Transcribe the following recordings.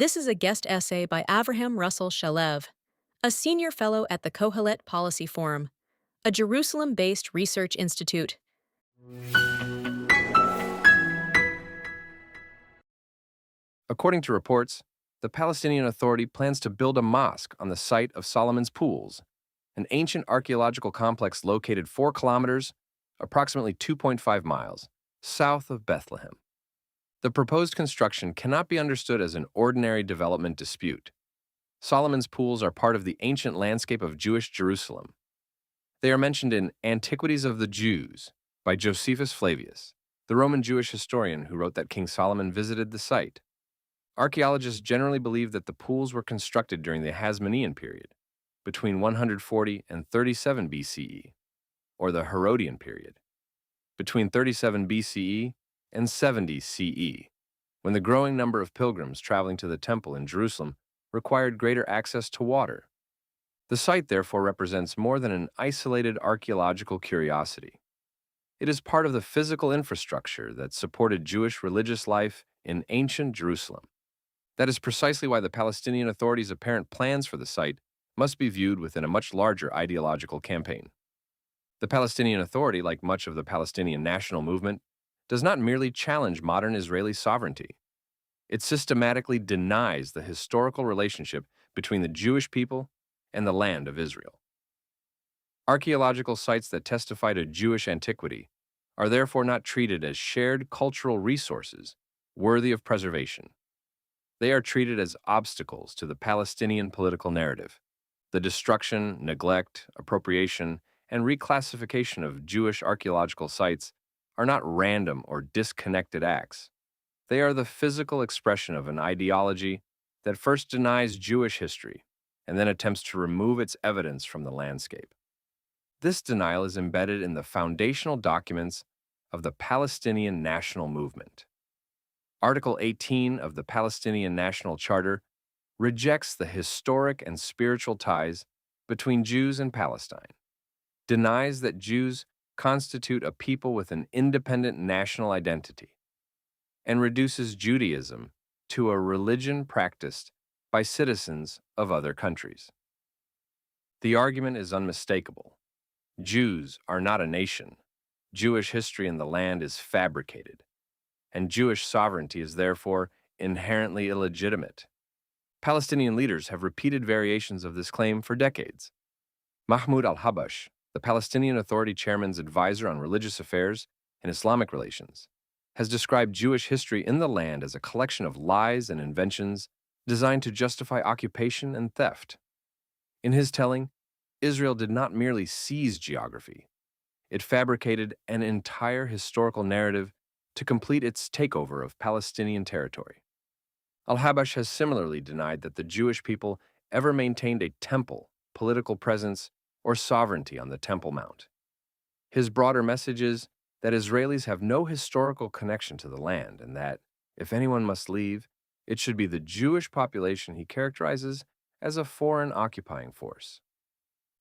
This is a guest essay by Avraham Russell Shalev, a senior fellow at the Kohelet Policy Forum, a Jerusalem based research institute. According to reports, the Palestinian Authority plans to build a mosque on the site of Solomon's Pools, an ancient archaeological complex located 4 kilometers, approximately 2.5 miles, south of Bethlehem. The proposed construction cannot be understood as an ordinary development dispute. Solomon's Pools are part of the ancient landscape of Jewish Jerusalem. They are mentioned in Antiquities of the Jews by Josephus Flavius, the Roman Jewish historian who wrote that King Solomon visited the site. Archaeologists generally believe that the pools were constructed during the Hasmonean period, between 140 and 37 BCE, or the Herodian period, between 37 BCE and 70 CE, when the growing number of pilgrims traveling to the temple in Jerusalem required greater access to water. The site therefore represents more than an isolated archaeological curiosity. It is part of the physical infrastructure that supported Jewish religious life in ancient Jerusalem. That is precisely why the Palestinian Authority's apparent plans for the site must be viewed within a much larger ideological campaign. The Palestinian Authority, like much of the Palestinian national movement, does not merely challenge modern Israeli sovereignty. It systematically denies the historical relationship between the Jewish people and the land of Israel. Archaeological sites that testify to Jewish antiquity are therefore not treated as shared cultural resources worthy of preservation. They are treated as obstacles to the Palestinian political narrative. The destruction, neglect, appropriation, and reclassification of Jewish archaeological sites are not random or disconnected acts. They are the physical expression of an ideology that first denies Jewish history and then attempts to remove its evidence from the landscape. This denial is embedded in the foundational documents of the Palestinian national movement. Article 18 of the Palestinian National Charter rejects the historic and spiritual ties between Jews and Palestine, denies that Jews constitute a people with an independent national identity, and reduces Judaism to a religion practiced by citizens of other countries. The argument is unmistakable. Jews are not a nation. Jewish history in the land is fabricated, and Jewish sovereignty is therefore inherently illegitimate. Palestinian leaders have repeated variations of this claim for decades. Mahmoud al-Habash, the Palestinian Authority chairman's advisor on religious affairs and Islamic relations, has described Jewish history in the land as a collection of lies and inventions designed to justify occupation and theft. In his telling, Israel did not merely seize geography, it fabricated an entire historical narrative to complete its takeover of Palestinian territory. Al-Habash has similarly denied that the Jewish people ever maintained a temple, political presence, or sovereignty on the Temple Mount. His broader message is that Israelis have no historical connection to the land and that, if anyone must leave, it should be the Jewish population he characterizes as a foreign occupying force.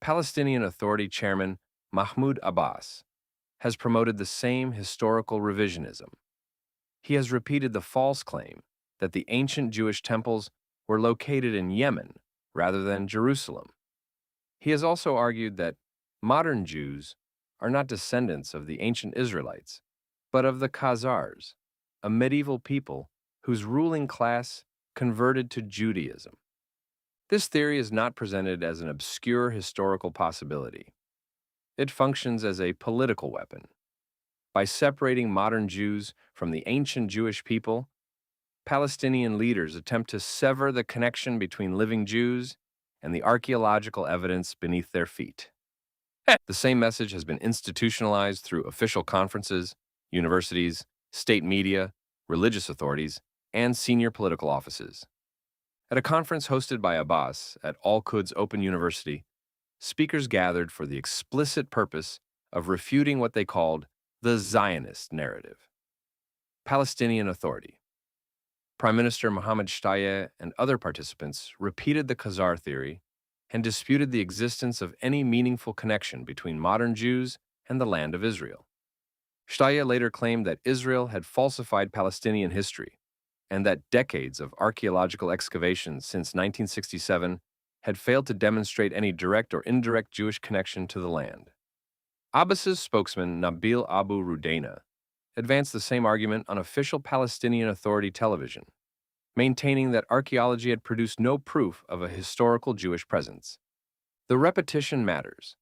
Palestinian Authority Chairman Mahmoud Abbas has promoted the same historical revisionism. He has repeated the false claim that the ancient Jewish temples were located in Yemen rather than Jerusalem. He has also argued that modern Jews are not descendants of the ancient Israelites, but of the Khazars, a medieval people whose ruling class converted to Judaism. This theory is not presented as an obscure historical possibility. It functions as a political weapon. By separating modern Jews from the ancient Jewish people, Palestinian leaders attempt to sever the connection between living Jews and the archaeological evidence beneath their feet. The same message has been institutionalized through official conferences, universities, state media, religious authorities, and senior political offices. At a conference hosted by Abbas at Al-Quds Open University, speakers gathered for the explicit purpose of refuting what they called the Zionist narrative. Palestinian Authority. Prime Minister Mohammed Shtayyeh and other participants repeated the Khazar theory and disputed the existence of any meaningful connection between modern Jews and the land of Israel. Shtayyeh later claimed that Israel had falsified Palestinian history, and that decades of archaeological excavations since 1967 had failed to demonstrate any direct or indirect Jewish connection to the land. Abbas's spokesman, Nabil Abu Rudaina, advanced the same argument on official Palestinian Authority television, maintaining that archaeology had produced no proof of a historical Jewish presence. The repetition matters.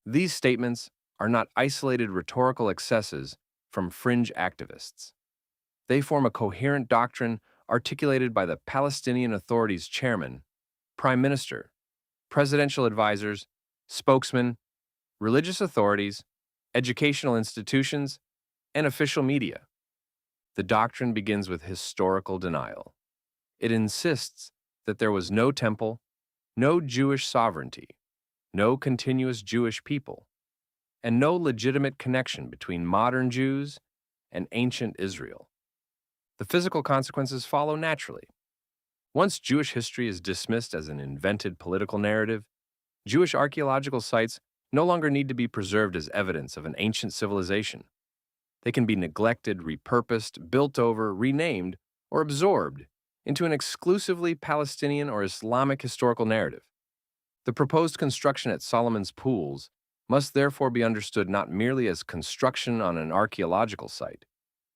These statements are not isolated rhetorical excesses from fringe activists. They form a coherent doctrine articulated by the Palestinian Authority's chairman, prime minister, presidential advisors, spokesmen, religious authorities, educational institutions, and official media. The doctrine begins with historical denial. It insists that there was no temple, no Jewish sovereignty, no continuous Jewish people, and no legitimate connection between modern Jews and ancient Israel. The physical consequences follow naturally. Once Jewish history is dismissed as an invented political narrative, Jewish archaeological sites no longer need to be preserved as evidence of an ancient civilization. They can be neglected, repurposed, built over, renamed, or absorbed into an exclusively Palestinian or Islamic historical narrative. The proposed construction at Solomon's Pools must therefore be understood not merely as construction on an archaeological site,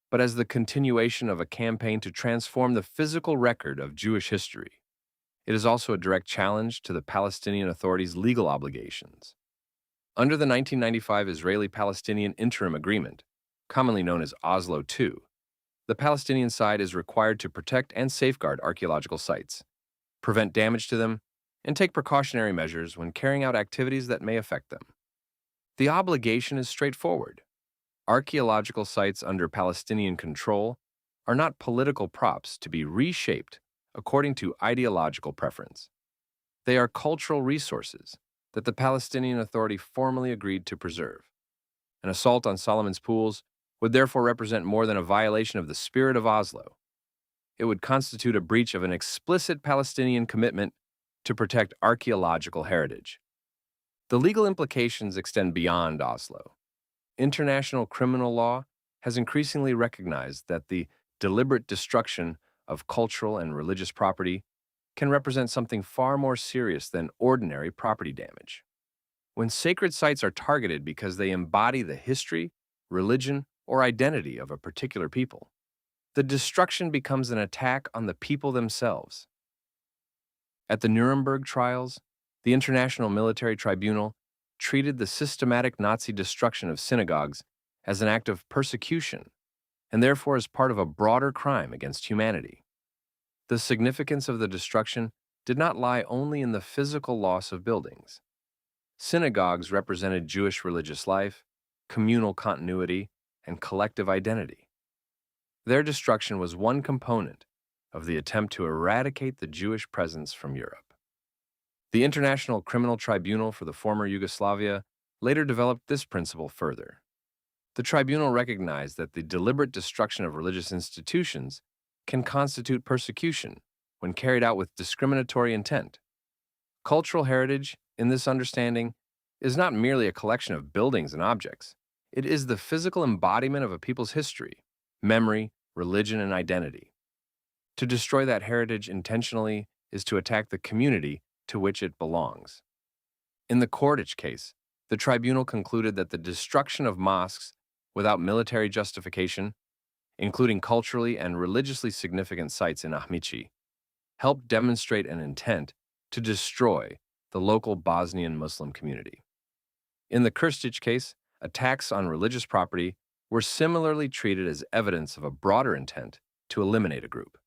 but as the continuation of a campaign to transform the physical record of Jewish history. It is also a direct challenge to the Palestinian Authority's legal obligations. Under the 1995 Israeli-Palestinian Interim Agreement, commonly known as Oslo II, the Palestinian side is required to protect and safeguard archaeological sites, prevent damage to them, and take precautionary measures when carrying out activities that may affect them. The obligation is straightforward. Archaeological sites under Palestinian control are not political props to be reshaped according to ideological preference. They are cultural resources that the Palestinian Authority formally agreed to preserve. An assault on Solomon's Pools would therefore represent more than a violation of the spirit of Oslo. It would constitute a breach of an explicit Palestinian commitment to protect archaeological heritage. The legal implications extend beyond Oslo. International criminal law has increasingly recognized that the deliberate destruction of cultural and religious property can represent something far more serious than ordinary property damage. When sacred sites are targeted because they embody the history, religion, or identity of a particular people, the destruction becomes an attack on the people themselves. At the Nuremberg trials, the International Military Tribunal treated the systematic Nazi destruction of synagogues as an act of persecution and therefore as part of a broader crime against humanity. The significance of the destruction did not lie only in the physical loss of buildings. Synagogues represented Jewish religious life, communal continuity, and collective identity. Their destruction was one component of the attempt to eradicate the Jewish presence from Europe. The International Criminal Tribunal for the former Yugoslavia later developed this principle further. The tribunal recognized that the deliberate destruction of religious institutions can constitute persecution when carried out with discriminatory intent. Cultural heritage, in this understanding, is not merely a collection of buildings and objects. It is the physical embodiment of a people's history, memory, religion, and identity. To destroy that heritage intentionally is to attack the community to which it belongs. In the Kordich case, the tribunal concluded that the destruction of mosques without military justification, including culturally and religiously significant sites in Ahmici, helped demonstrate an intent to destroy the local Bosnian Muslim community. In the Krstić case, attacks on religious property were similarly treated as evidence of a broader intent to eliminate a group.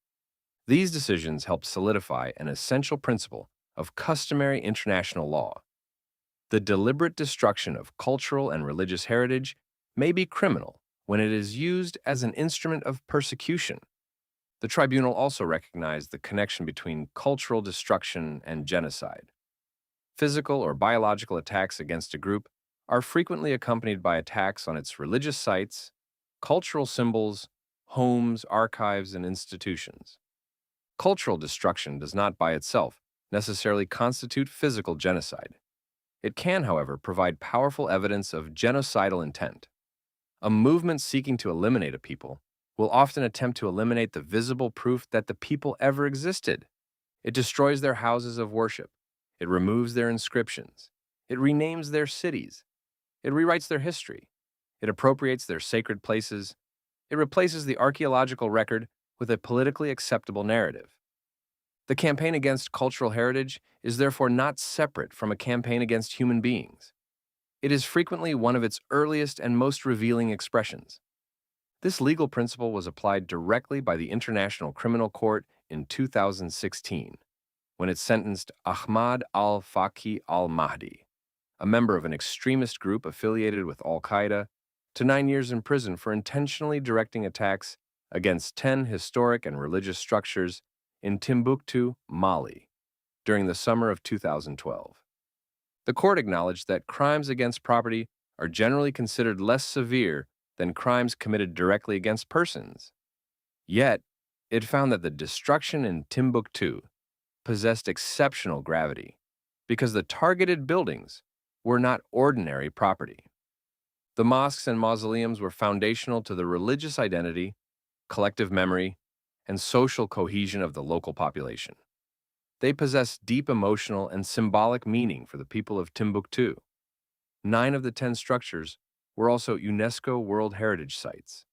These decisions helped solidify an essential principle of customary international law. The deliberate destruction of cultural and religious heritage may be criminal when it is used as an instrument of persecution. The tribunal also recognized the connection between cultural destruction and genocide. Physical or biological attacks against a group are frequently accompanied by attacks on its religious sites, cultural symbols, homes, archives, and institutions. Cultural destruction does not by itself necessarily constitute physical genocide. It can, however, provide powerful evidence of genocidal intent. A movement seeking to eliminate a people will often attempt to eliminate the visible proof that the people ever existed. It destroys their houses of worship. It removes their inscriptions. It renames their cities. It rewrites their history. It appropriates their sacred places. It replaces the archaeological record with a politically acceptable narrative. The campaign against cultural heritage is therefore not separate from a campaign against human beings. It is frequently one of its earliest and most revealing expressions. This legal principle was applied directly by the International Criminal Court in 2016, when it sentenced Ahmad al-Faqi al-Mahdi, a member of an extremist group affiliated with al-Qaeda, to 9 years in prison for intentionally directing attacks against 10 historic and religious structures in Timbuktu, Mali, during the summer of 2012. The court acknowledged that crimes against property are generally considered less severe than crimes committed directly against persons. Yet, it found that the destruction in Timbuktu possessed exceptional gravity because the targeted buildings were not ordinary property. The mosques and mausoleums were foundational to the religious identity, collective memory, and social cohesion of the local population. They possess deep emotional and symbolic meaning for the people of Timbuktu. 9 of the 10 structures were also UNESCO World Heritage Sites,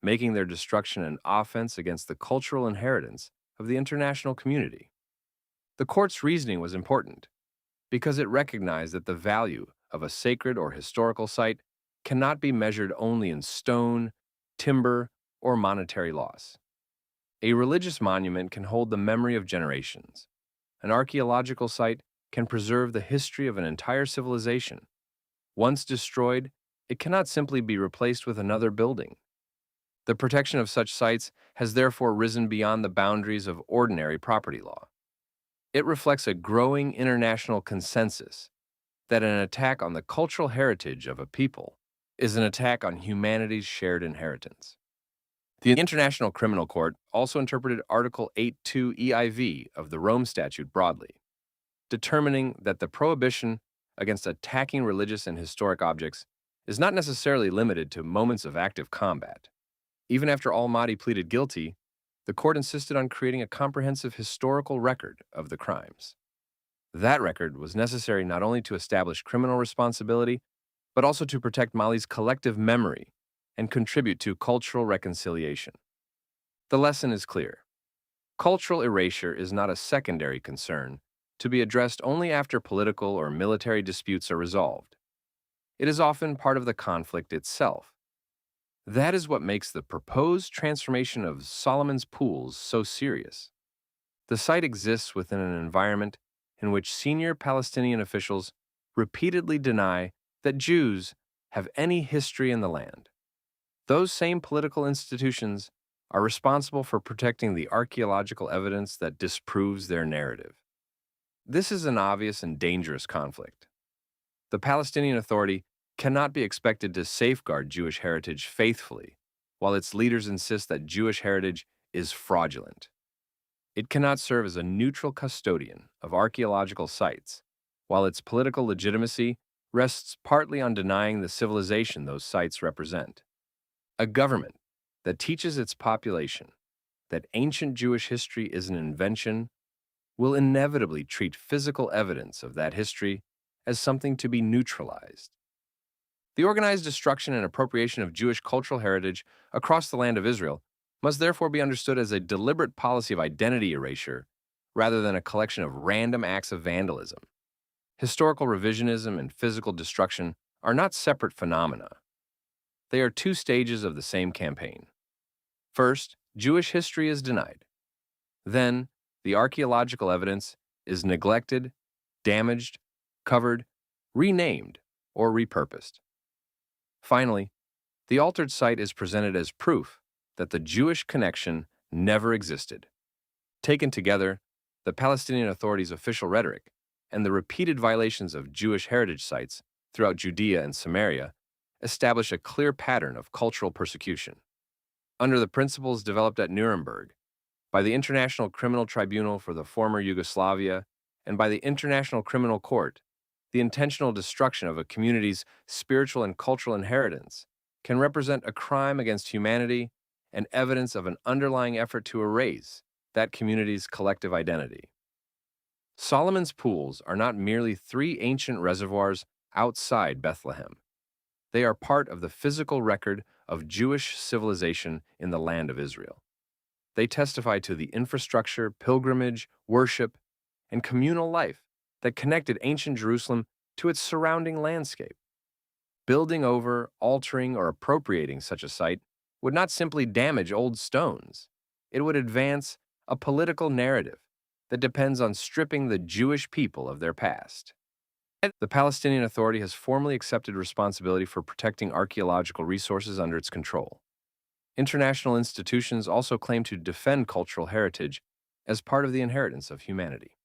making their destruction an offense against the cultural inheritance of the international community. The court's reasoning was important because it recognized that the value of a sacred or historical site cannot be measured only in stone, timber, or monetary loss. A religious monument can hold the memory of generations. An archaeological site can preserve the history of an entire civilization. Once destroyed, it cannot simply be replaced with another building. The protection of such sites has therefore risen beyond the boundaries of ordinary property law. It reflects a growing international consensus that an attack on the cultural heritage of a people is an attack on humanity's shared inheritance. The International Criminal Court also interpreted Article 8.2 EIV of the Rome Statute broadly, determining that the prohibition against attacking religious and historic objects is not necessarily limited to moments of active combat. Even after al-Mahdi pleaded guilty, the court insisted on creating a comprehensive historical record of the crimes. That record was necessary not only to establish criminal responsibility, but also to protect Mali's collective memory and contribute to cultural reconciliation. The lesson is clear. Cultural erasure is not a secondary concern to be addressed only after political or military disputes are resolved. It is often part of the conflict itself. That is what makes the proposed transformation of Solomon's Pools so serious. The site exists within an environment in which senior Palestinian officials repeatedly deny that Jews have any history in the land. Those same political institutions are responsible for protecting the archaeological evidence that disproves their narrative. This is an obvious and dangerous conflict. The Palestinian Authority cannot be expected to safeguard Jewish heritage faithfully, while its leaders insist that Jewish heritage is fraudulent. It cannot serve as a neutral custodian of archaeological sites, while its political legitimacy rests partly on denying the civilization those sites represent. A government that teaches its population that ancient Jewish history is an invention will inevitably treat physical evidence of that history as something to be neutralized. The organized destruction and appropriation of Jewish cultural heritage across the land of Israel must therefore be understood as a deliberate policy of identity erasure rather than a collection of random acts of vandalism. Historical revisionism and physical destruction are not separate phenomena. They are 2 stages of the same campaign. First, Jewish history is denied. Then, the archaeological evidence is neglected, damaged, covered, renamed, or repurposed. Finally, the altered site is presented as proof that the Jewish connection never existed. Taken together, the Palestinian Authority's official rhetoric and the repeated violations of Jewish heritage sites throughout Judea and Samaria establish a clear pattern of cultural persecution. Under the principles developed at Nuremberg, by the International Criminal Tribunal for the former Yugoslavia, and by the International Criminal Court, the intentional destruction of a community's spiritual and cultural inheritance can represent a crime against humanity and evidence of an underlying effort to erase that community's collective identity. Solomon's pools are not merely three ancient reservoirs outside Bethlehem. They are part of the physical record of Jewish civilization in the land of Israel. They testify to the infrastructure, pilgrimage, worship, and communal life that connected ancient Jerusalem to its surrounding landscape. Building over, altering, or appropriating such a site would not simply damage old stones. It would advance a political narrative that depends on stripping the Jewish people of their past. The Palestinian Authority has formally accepted responsibility for protecting archaeological resources under its control. International institutions also claim to defend cultural heritage as part of the inheritance of humanity.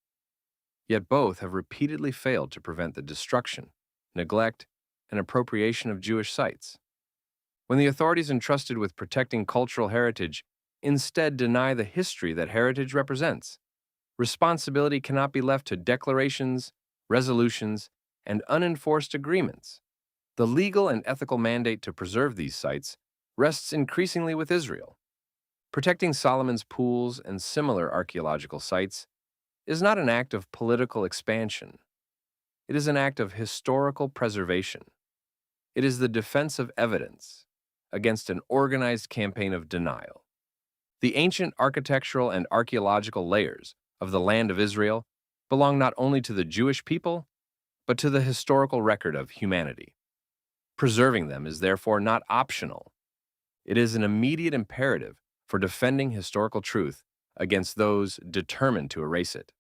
Yet both have repeatedly failed to prevent the destruction, neglect, and appropriation of Jewish sites. When the authorities entrusted with protecting cultural heritage instead deny the history that heritage represents, responsibility cannot be left to declarations, resolutions, and unenforced agreements. The legal and ethical mandate to preserve these sites rests increasingly with Israel. Protecting Solomon's pools and similar archaeological sites is not an act of political expansion. It is an act of historical preservation. It is the defense of evidence against an organized campaign of denial. The ancient architectural and archaeological layers of the land of Israel belong not only to the Jewish people, but to the historical record of humanity. Preserving them is therefore not optional. It is an immediate imperative for defending historical truth against those determined to erase it.